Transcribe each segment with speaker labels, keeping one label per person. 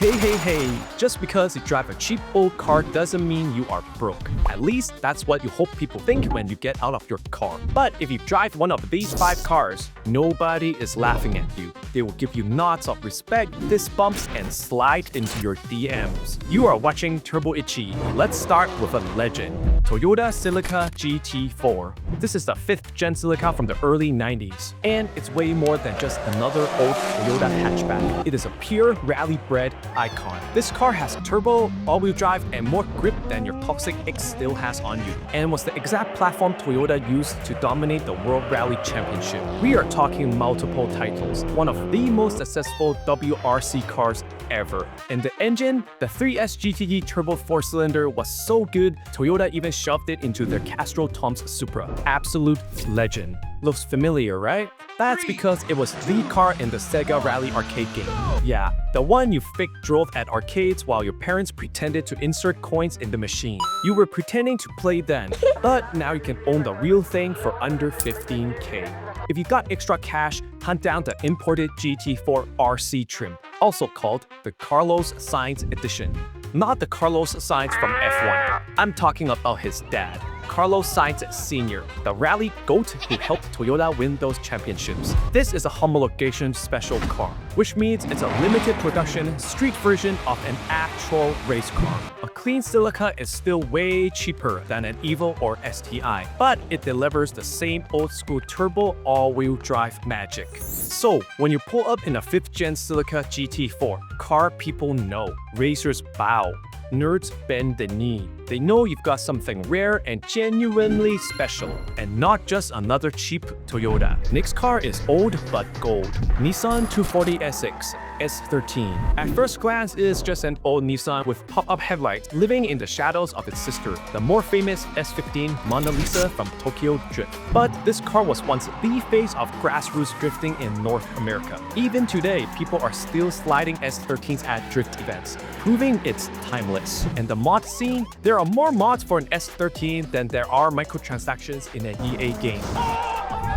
Speaker 1: Hey, just because you drive a cheap old car doesn't mean you are broke. At least that's what you hope people think when you get out of your car. But if you drive one of these 5 cars, nobody is laughing at you. They will give you nods of respect, fist bumps, and slide into your DMs. You are watching Turbo Itchy. Let's start with a legend. Toyota Celica GT4. This is the 5th gen Celica from the early 90s, and it's way more than just another old Toyota hatchback. It is a pure rally-bred icon. This car has turbo, all-wheel drive, and more grip than your toxic X still has on you, and was the exact platform Toyota used to dominate the World Rally Championship. We are talking multiple titles, one of the most successful WRC cars ever. And the engine, the 3S GTE turbo 4-cylinder, was so good, Toyota even shoved it into their Castrol Tom's Supra. Absolute legend. Looks familiar, right? That's because it was the car in the Sega Rally arcade game. Yeah, the one you fake drove at arcades while your parents pretended to insert coins in the machine. You were pretending to play then, but now you can own the real thing for under 15K. If you got extra cash, hunt down the imported GT4 RC trim, also called the Carlos Sainz edition. Not the Carlos Sainz from F1. I'm talking about his dad, Carlos Sainz Sr., the rally GOAT who helped Toyota win those championships. This is a homologation special car, which means it's a limited production street version of an actual race car. A clean Celica is still way cheaper than an Evo or STI, but it delivers the same old school turbo all-wheel drive magic. So, when you pull up in a 5th gen Celica GT4, car people know. Racers bow. Nerds bend the knee. They know you've got something rare and genuinely special, and not just another cheap Toyota. Next car is old but gold. Nissan 240SX S13. At first glance, it is just an old Nissan with pop-up headlights living in the shadows of its sister, the more famous S15 Mona Lisa from Tokyo Drift. But this car was once the face of grassroots drifting in North America. Even today, people are still sliding S13s at drift events, proving it's timeless. And the mod scene? There are more mods for an S13 than there are microtransactions in an EA game.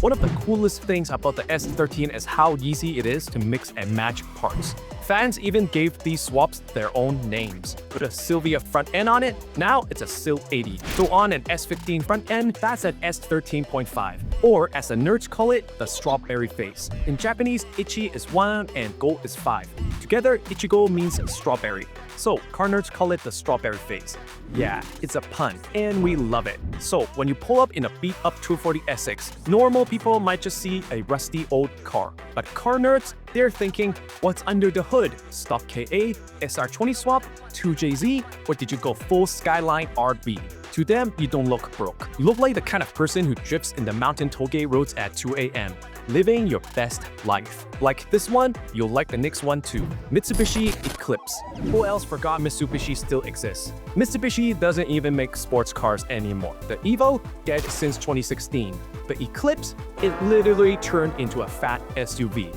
Speaker 1: One of the coolest things about the S13 is how easy it is to mix and match parts. Fans even gave these swaps their own names. Put a Sylvia front end on it, now it's a Sil 80. Throw on an S15 front end, that's an S13.5. Or as the nerds call it, the strawberry face. In Japanese, Ichi is 1 and Go is 5. Together, Ichigo means strawberry. So, car nerds call it the strawberry face. Yeah, it's a pun, and we love it. So, when you pull up in a beat-up 240SX, normal people might just see a rusty old car. But car nerds, they're thinking, what's under the hood? Stock KA, SR20 swap, 2JZ, or did you go full Skyline RB? To them, you don't look broke. You look like the kind of person who drifts in the mountain tollgate roads at 2 a.m., living your best life. Like this one, you'll like the next one too. Mitsubishi Eclipse. Who else forgot Mitsubishi still exists? Mitsubishi doesn't even make sports cars anymore. The Evo, dead since 2016. The Eclipse, it literally turned into a fat SUV.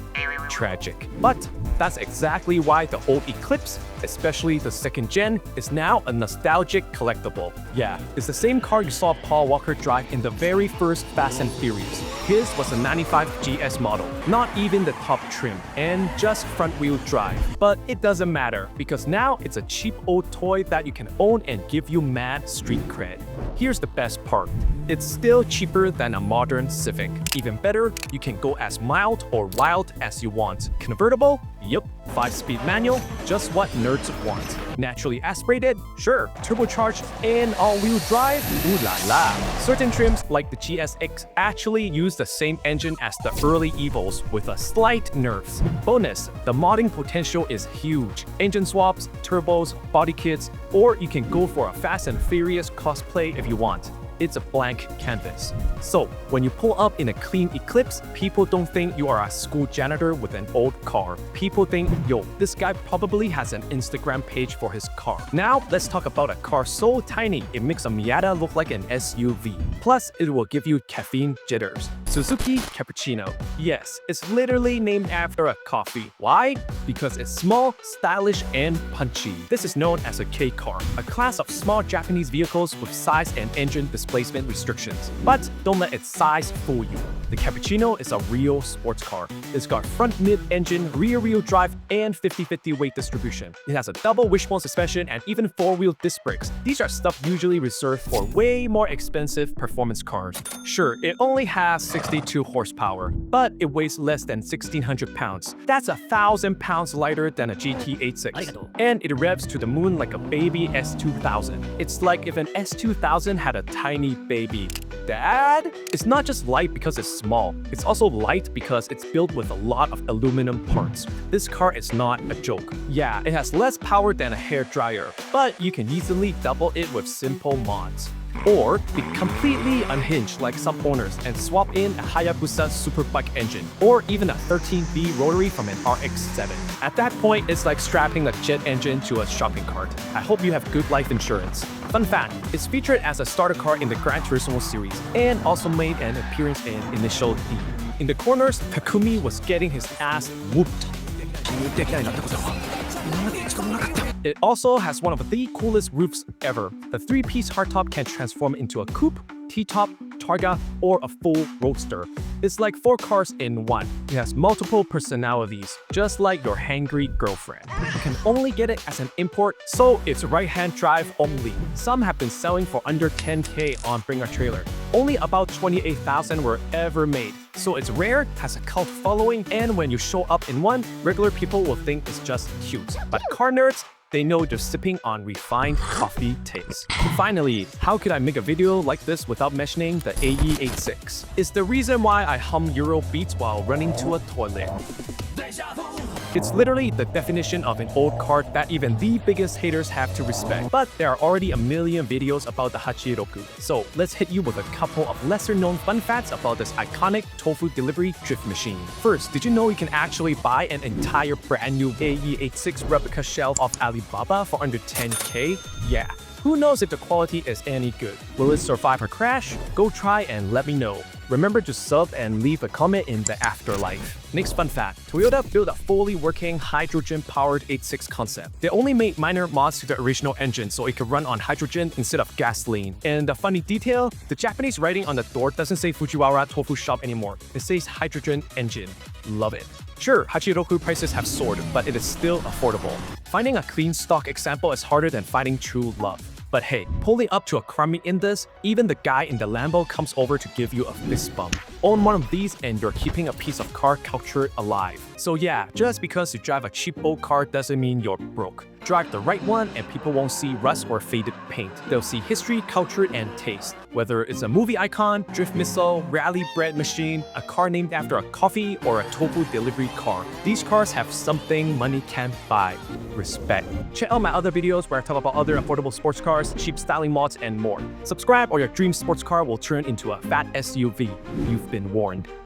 Speaker 1: Tragic. But that's exactly why the old Eclipse, especially the 2nd gen, is now a nostalgic collectible. Yeah, it's the same car you saw Paul Walker drive in the very first Fast and Furious. His was a 95 GS model, not even the top trim, and just front-wheel drive. But it doesn't matter, because now it's a cheap old toy that you can own and give you mad street cred. Here's the best part. It's still cheaper than a modern Civic. Even better, you can go as mild or wild as you want. Convertible? Yup. 5-speed manual? Just what nerds want. Naturally aspirated? Sure. Turbocharged and all-wheel drive? Ooh la la. Certain trims, like the GSX, actually use the same engine as the early Evos with a slight nerfs. Bonus, the modding potential is huge. Engine swaps, turbos, body kits, or you can go for a Fast and Furious cosplay if you want. It's a blank canvas. So, when you pull up in a clean Eclipse, people don't think you are a school janitor with an old car. People think, yo, this guy probably has an Instagram page for his car. Now, let's talk about a car so tiny it makes a Miata look like an SUV. Plus, it will give you caffeine jitters. Suzuki Cappuccino. Yes, it's literally named after a coffee. Why? Because it's small, stylish, and punchy. This is known as a K car, a class of small Japanese vehicles with size and engine display displacement restrictions. But don't let its size fool you. The Cappuccino is a real sports car. It's got front mid-engine, rear-wheel drive, and 50-50 weight distribution. It has a double wishbone suspension and even four-wheel disc brakes. These are stuff usually reserved for way more expensive performance cars. Sure, it only has 62 horsepower, but it weighs less than 1,600 pounds. That's 1,000 pounds lighter than a GT86. And it revs to the moon like a baby S2000. It's like if an S2000 had a tiny baby. Dad? It's not just light because it's small. It's also light because it's built with a lot of aluminum parts. This car is not a joke. Yeah, it has less power than a hairdryer, but you can easily double it with simple mods. Or be completely unhinged like some owners and swap in a Hayabusa Superbike engine, or even a 13B rotary from an RX-7. At that point, it's like strapping a jet engine to a shopping cart. I hope you have good life insurance. Fun fact, it's featured as a starter car in the Gran Turismo series, and also made an appearance in Initial D. In the corners, Takumi was getting his ass whooped. It also has one of the coolest roofs ever. The 3-piece hardtop can transform into a coupe, T-top, Targa, or a full roadster. It's like 4 cars in one. It has multiple personalities, just like your hangry girlfriend. You can only get it as an import, so it's right-hand drive only. Some have been selling for under 10K on Bring a Trailer. Only about 28,000 were ever made. So it's rare, has a cult following, and when you show up in one, regular people will think it's just cute. But car nerds, they know they're sipping on refined coffee taste. Finally, how could I make a video like this without mentioning the AE86? It's the reason why I hum Euro beats while running to a toilet. It's literally the definition of an old car that even the biggest haters have to respect. But there are already a million videos about the Hachiroku. So let's hit you with a couple of lesser known fun facts about this iconic tofu delivery drift machine. First, did you know you can actually buy an entire brand new AE86 replica shelf off Alibaba for under 10K? Yeah. Who knows if the quality is any good? Will it survive a crash? Go try and let me know. Remember to sub and leave a comment in the afterlife. Next fun fact, Toyota built a fully working hydrogen-powered 86 concept. They only made minor mods to the original engine so it could run on hydrogen instead of gasoline. And a funny detail, the Japanese writing on the door doesn't say Fujiwara Tofu Shop anymore. It says hydrogen engine. Love it. Sure, Hachiroku prices have soared, but it is still affordable. Finding a clean stock example is harder than finding true love. But hey, pulling up to a car meet in this, even the guy in the Lambo comes over to give you a fist bump. Own one of these and you're keeping a piece of car culture alive. So yeah, just because you drive a cheap old car doesn't mean you're broke. Drive the right one and people won't see rust or faded paint. They'll see history, culture, and taste. Whether it's a movie icon, drift missile, rally bread machine, a car named after a coffee, or a tofu delivery car, these cars have something money can't buy: respect. Check out my other videos where I talk about other affordable sports cars, cheap styling mods, and more. Subscribe or your dream sports car will turn into a fat SUV. You've been warned.